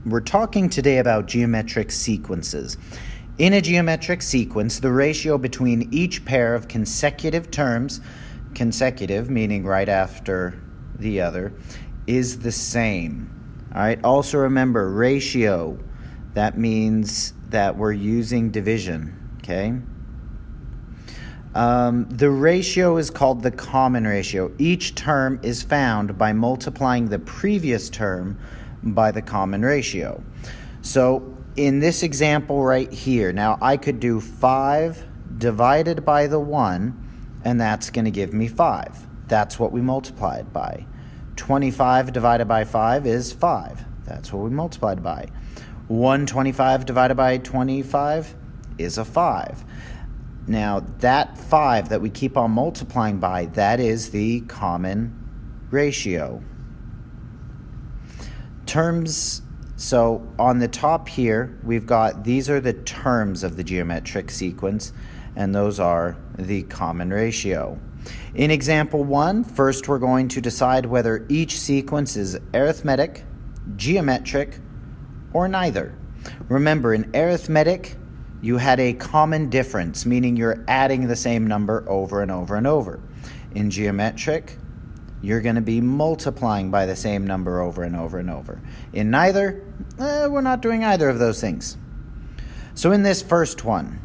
We're talking today about geometric sequences. In a geometric sequence, the ratio between each pair of consecutive terms, consecutive meaning right after the other, is the same. All right, also remember ratio, that means that we're using division, okay? The ratio is called the common ratio. Each term is found by multiplying the previous term by the common ratio. So in this example right here, now I could do 5 divided by the 1, and that's going to give me 5. That's what we multiplied by. 25 divided by 5 is 5. That's what we multiplied by. 125 divided by 25 is a 5. Now that 5 that we keep on multiplying by, that is the common ratio. Terms, so on the top here, we've got, these are the terms of the geometric sequence, and those are the common ratio. In example 1, first we're going to decide whether each sequence is arithmetic, geometric, or neither. Remember, in arithmetic, you had a common difference, meaning you're adding the same number over and over and over. In geometric, you're going to be multiplying by the same number over and over and over. In neither, we're not doing either of those things. So in this first one,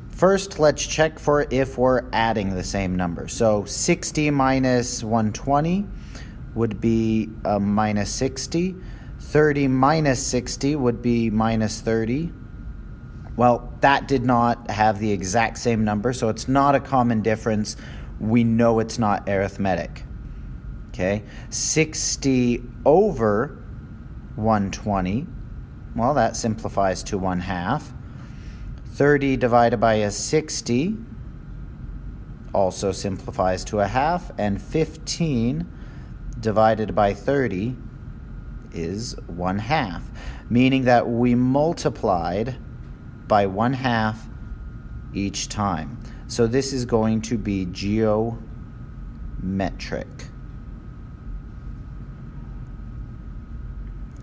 first let's check for if we're adding the same number. So 60 minus 120 would be minus 60. 30 minus 60 would be minus 30. Well, that did not have the exact same number, so it's not a common difference. We know it's not arithmetic. Okay, 60 over 120, well, that simplifies to 1/2. 30 divided by a 60 also simplifies to 1/2, and 15 divided by 30 is 1/2, meaning that we multiplied by 1/2 each time. So this is going to be geometric.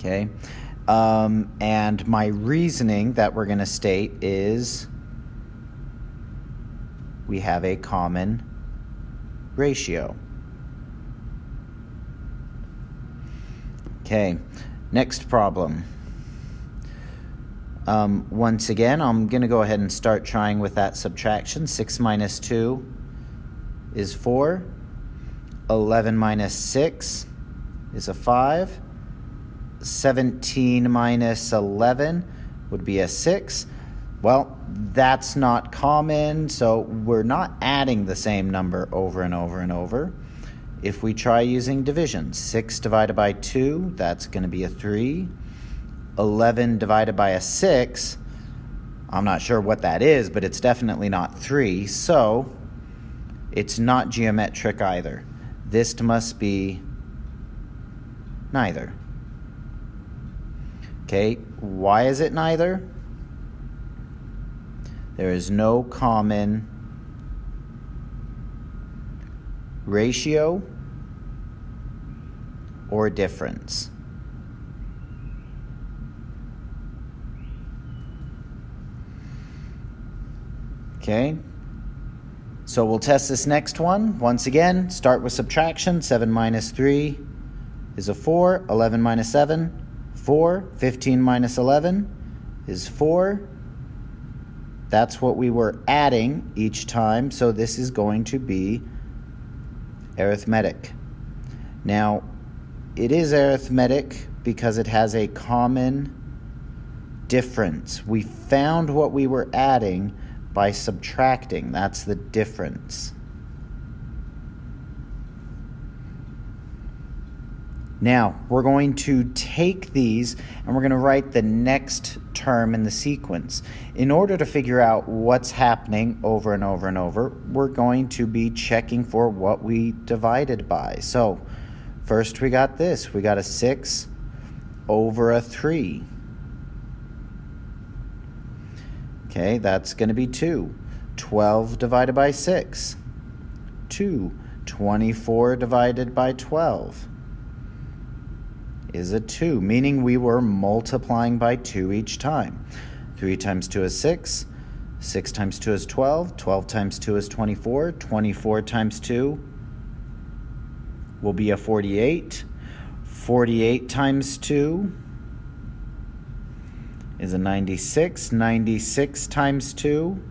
Okay, and my reasoning that we're going to state is we have a common ratio. Okay, next problem. Once again, I'm going to go ahead and start trying with that subtraction. 6 minus 2 is 4. 11 minus 6 is a 5. 17 minus 11 would be a 6. Well, that's not common, so we're not adding the same number over and over and over. If we try using division, 6 divided by 2, that's going to be a 3. 11 divided by a 6, I'm not sure what that is, but it's definitely not 3, so it's not geometric either. This must be neither. Okay, why is it neither? There is no common ratio or difference. Okay, so we'll test this next one. Once again, start with subtraction. 7 minus 3 is a 4. 11 minus 7, 4. 15 minus 11 is 4. That's what we were adding each time, so this is going to be arithmetic. Now, it is arithmetic because it has a common difference. We found what we were adding by subtracting. That's the difference. Now, we're going to take these and we're going to write the next term in the sequence. In order to figure out what's happening over and over and over, we're going to be checking for what we divided by. So, first we got this. We got a 6 over a 3. Okay, that's going to be 2. 12 divided by 6. 2. 24 divided by 12. is a 2, meaning we were multiplying by 2 each time. 3 times 2 is 6. 6 times 2 is 12. 12 times 2 is 24. 24 times 2 will be a 48. 48 times 2 is a 96. 96 times 2,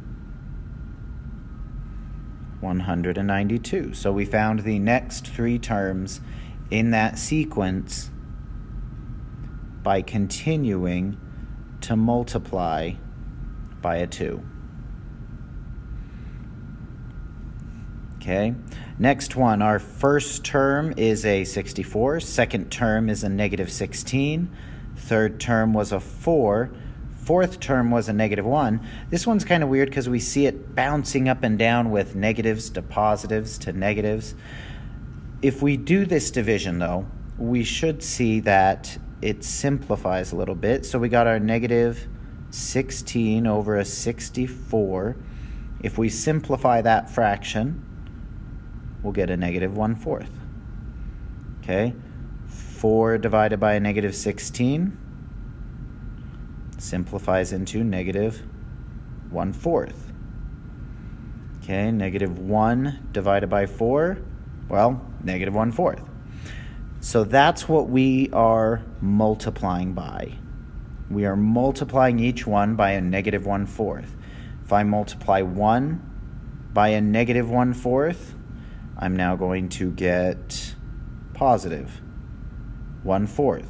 192. So we found the next 3 terms in that sequence by continuing to multiply by a 2. Okay, next one, our first term is a 64, second term is a negative 16, third term was a 4, fourth term was a negative 1. This one's kind of weird because we see it bouncing up and down with negatives to positives to negatives. If we do this division, though, we should see that it simplifies a little bit. So we got our negative 16 over a 64. If we simplify that fraction, we'll get a negative 1/4. Okay, 4 divided by a negative 16 simplifies into negative 1/4. Okay, negative 1 divided by 4, well, negative 1/4. So that's what we are multiplying by. We are multiplying each one by a negative 1/4. If I multiply 1 by a negative 1/4, I'm now going to get positive 1/4.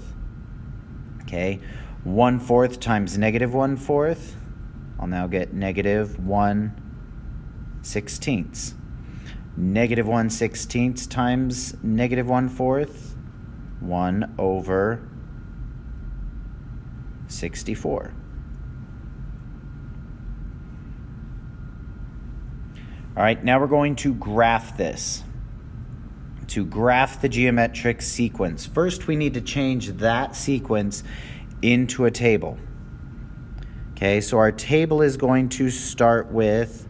Okay, 1/4 times negative 1/4, I'll now get negative 1/16. Negative 1/16 times negative 1/4, 1 over 64. All right, now we're going to graph this. To graph the geometric sequence, first we need to change that sequence into a table. Okay, so our table is going to start with,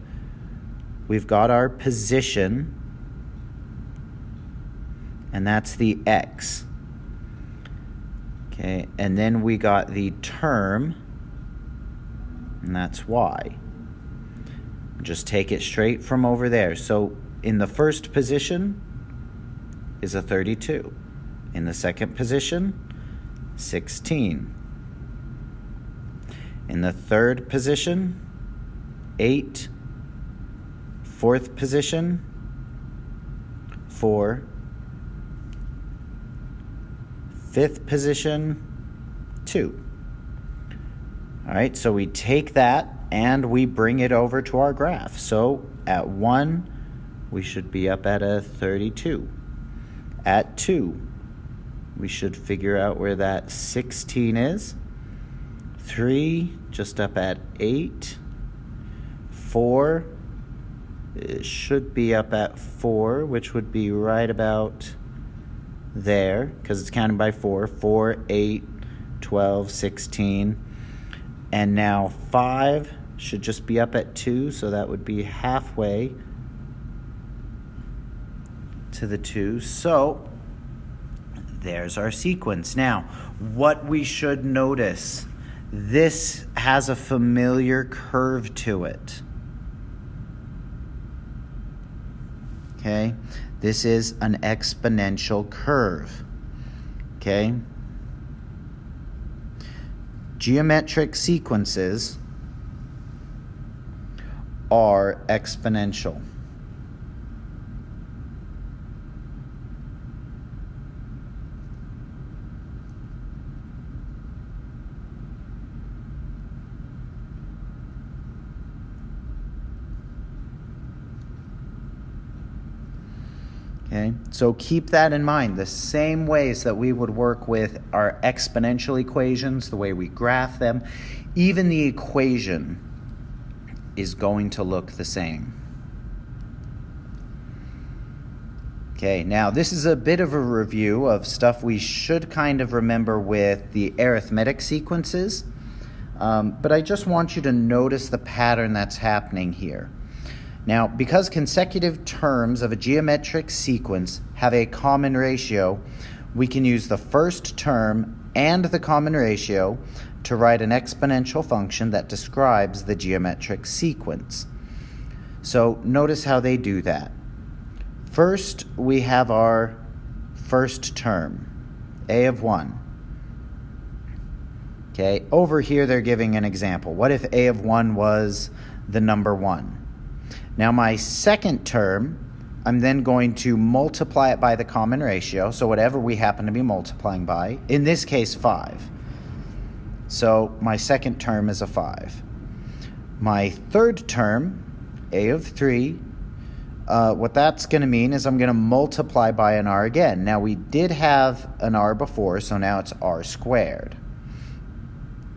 we've got our position, and that's the x. Okay, and then we got the term, and that's y. Just take it straight from over there. So in the first position is a 32. In the second position, 16. In the third position, 8. Fourth position, 4. Fifth position, 2. All right, so we take that and we bring it over to our graph. So at 1, we should be up at a 32. At 2, we should figure out where that 16 is. 3, just up at 8. 4, it should be up at 4, which would be right about there, because it's counted by 4. 4, 8, 12, 16. And now 5 should just be up at 2, so that would be halfway to the 2. So there's our sequence. Now, what we should notice, this has a familiar curve to it. Okay, this is an exponential curve. Okay, geometric sequences are exponential. Okay, so keep that in mind. The same ways that we would work with our exponential equations, the way we graph them, even the equation is going to look the same. Okay, now this is a bit of a review of stuff we should kind of remember with the arithmetic sequences, but I just want you to notice the pattern that's happening here. Now, because consecutive terms of a geometric sequence have a common ratio, we can use the first term and the common ratio to write an exponential function that describes the geometric sequence. So notice how they do that. First, we have our first term, a of 1. Okay, over here they're giving an example. What if a of 1 was the number 1? Now my second term, I'm then going to multiply it by the common ratio, so whatever we happen to be multiplying by, in this case 5. So my second term is a 5. My third term, a of 3, what that's going to mean is I'm going to multiply by an r again. Now we did have an r before, so now it's r squared,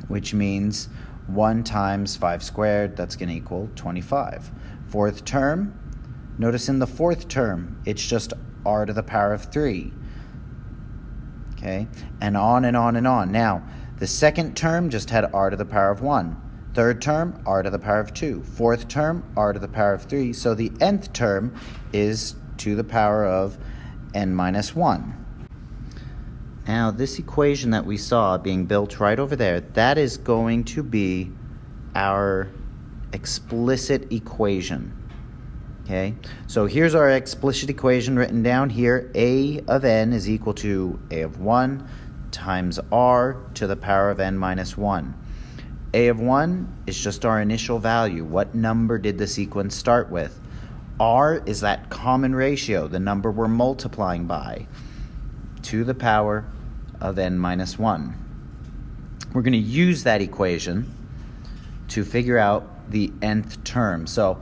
which means 1 times 5 squared, that's going to equal 25. Fourth term, notice in the fourth term, it's just r to the power of 3. Okay, and on and on and on. Now, the second term just had r to the power of 1. Third term, r to the power of 2. Fourth term, r to the power of 3. So the nth term is to the power of n minus 1. Now, this equation that we saw being built right over there, that is going to be our explicit equation. Okay, so here's our explicit equation written down here. A of n is equal to a of 1 times r to the power of n minus 1. A of 1 is just our initial value. What number did the sequence start with? R is that common ratio, the number we're multiplying by, to the power of n minus 1. We're going to use that equation to figure out the nth term. So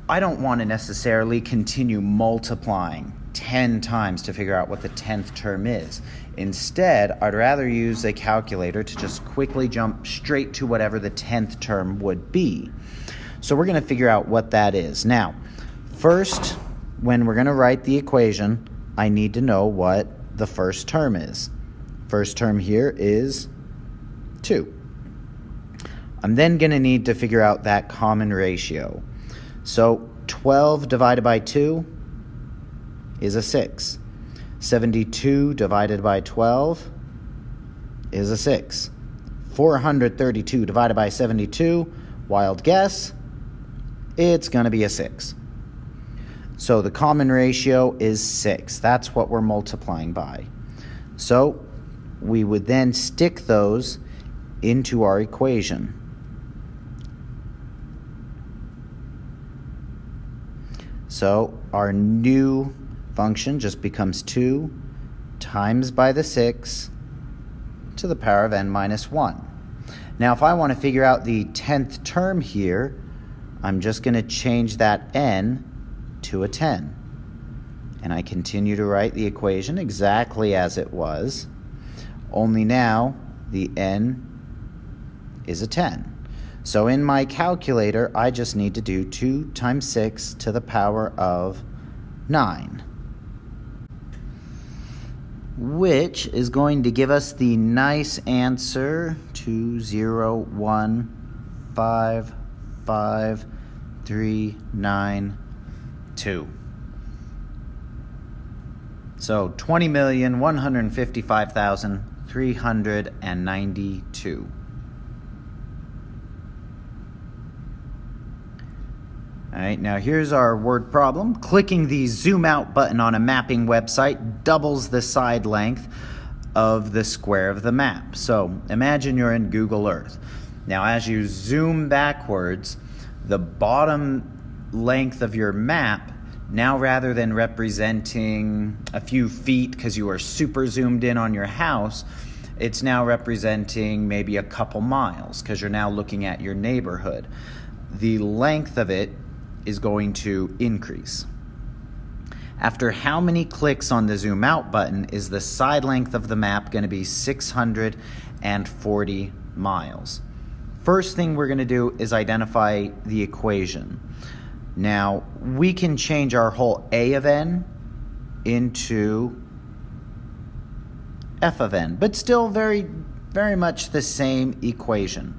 I don't want to necessarily continue multiplying 10 times to figure out what the 10th term is. Instead, I'd rather use a calculator to just quickly jump straight to whatever the 10th term would be. So we're going to figure out what that is. Now, first, when we're going to write the equation, I need to know what the first term is. First term here is 2. I'm then going to need to figure out that common ratio. So 12 divided by 2 is a 6. 72 divided by 12 is a 6. 432 divided by 72, wild guess, it's going to be a 6. So the common ratio is 6. That's what we're multiplying by. So we would then stick those into our equation. So our new function just becomes 2 times by the 6 to the power of n minus 1. Now if I want to figure out the 10th term here, I'm just going to change that n to a 10. And I continue to write the equation exactly as it was, only now the n is a 10. So in my calculator, I just need to do 2 times 6 to the power of 9, which is going to give us the nice answer 201555392. So 20,155,392. All right, now here's our word problem. Clicking the zoom out button on a mapping website doubles the side length of the square of the map. So imagine you're in Google Earth. Now as you zoom backwards, the bottom length of your map, now rather than representing a few feet because you are super zoomed in on your house, it's now representing maybe a couple miles because you're now looking at your neighborhood. The length of it is going to increase. After how many clicks on the zoom out button is the side length of the map going to be 640 miles? First thing we're going to do is identify the equation. Now, we can change our whole a of n into f of n, but still very, very much the same equation.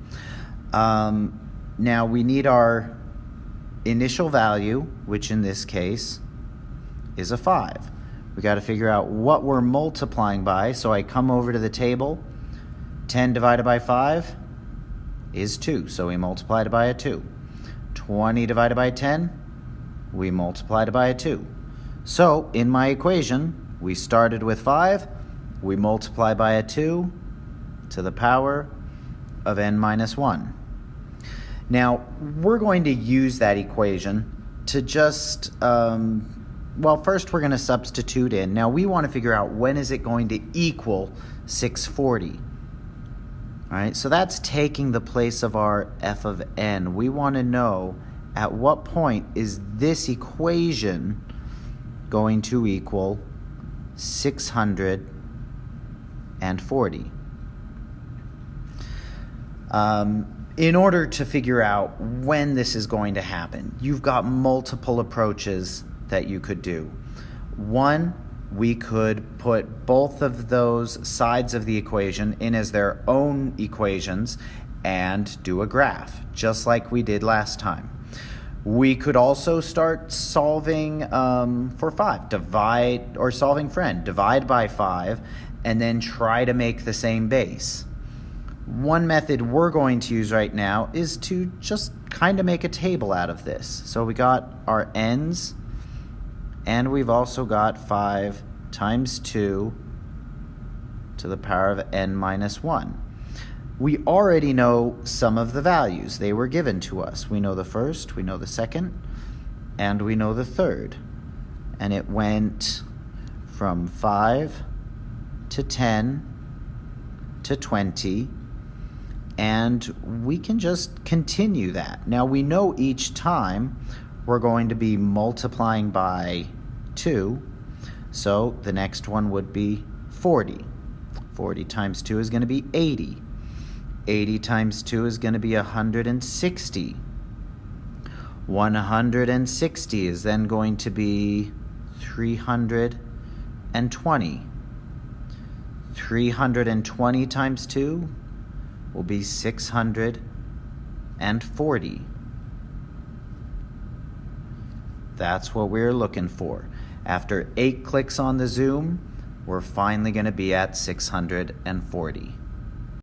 Now, we need our initial value, which in this case is a 5. We got to figure out what we're multiplying by. So I come over to the table. 10 divided by 5 is 2, so we multiplied it by a 2. 20 divided by 10, we multiplied it by a 2. So in my equation, we started with 5, we multiply by a 2 to the power of n minus 1. Now, we're going to use that equation to just, first we're going to substitute in. Now, we want to figure out when is it going to equal 640. All right, so that's taking the place of our f of n. We want to know at what point is this equation going to equal 640. In order to figure out when this is going to happen, you've got multiple approaches that you could do. One, we could put both of those sides of the equation in as their own equations and do a graph, just like we did last time. We could also start solving for 5, solving for n, divide by 5, and then try to make the same base. One method we're going to use right now is to just kind of make a table out of this. So we got our n's, and we've also got 5 times 2 to the power of n minus 1. We already know some of the values. They were given to us. We know the first, we know the second, and we know the third. And it went from 5 to 10 to 20, and we can just continue that. Now we know each time we're going to be multiplying by 2, so the next one would be 40. 40 times 2 is going to be 80. 80 times 2 is going to be 160. 160 is then going to be 320. 320 times 2 will be 640. That's what we're looking for. After 8 clicks on the zoom, we're finally going to be at 640.